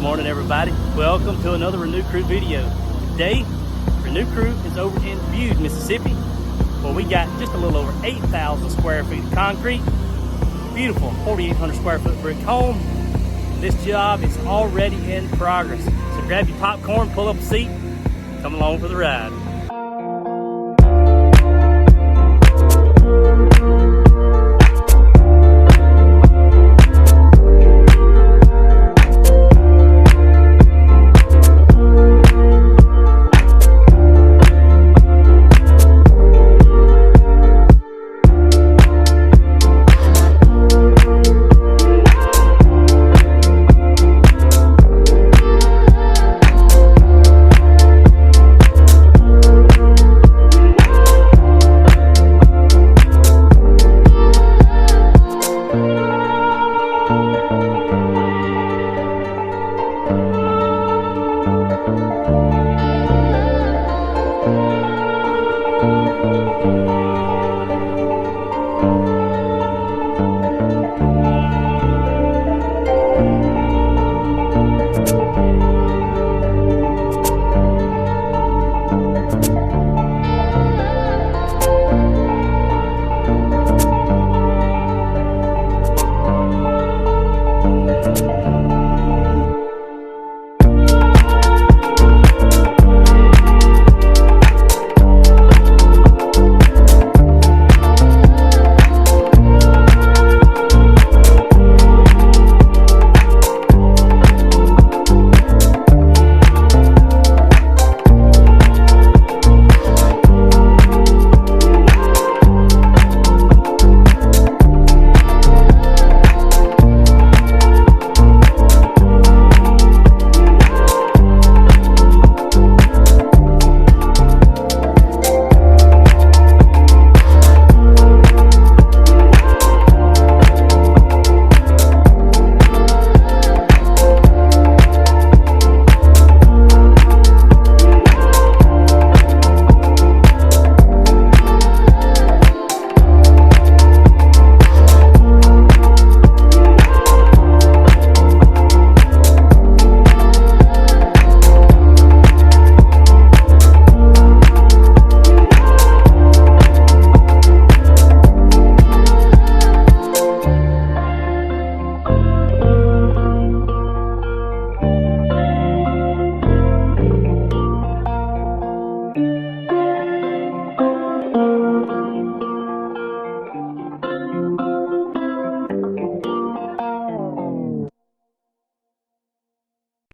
morning, everybody. Welcome to another Renew Crew video. Today, Renew Crew is over in Bude, Mississippi, where we got just a little over 8,000 square feet of concrete. Beautiful 4,800 square foot brick home. This job is already in progress. So grab your popcorn, pull up a seat, come along for the ride.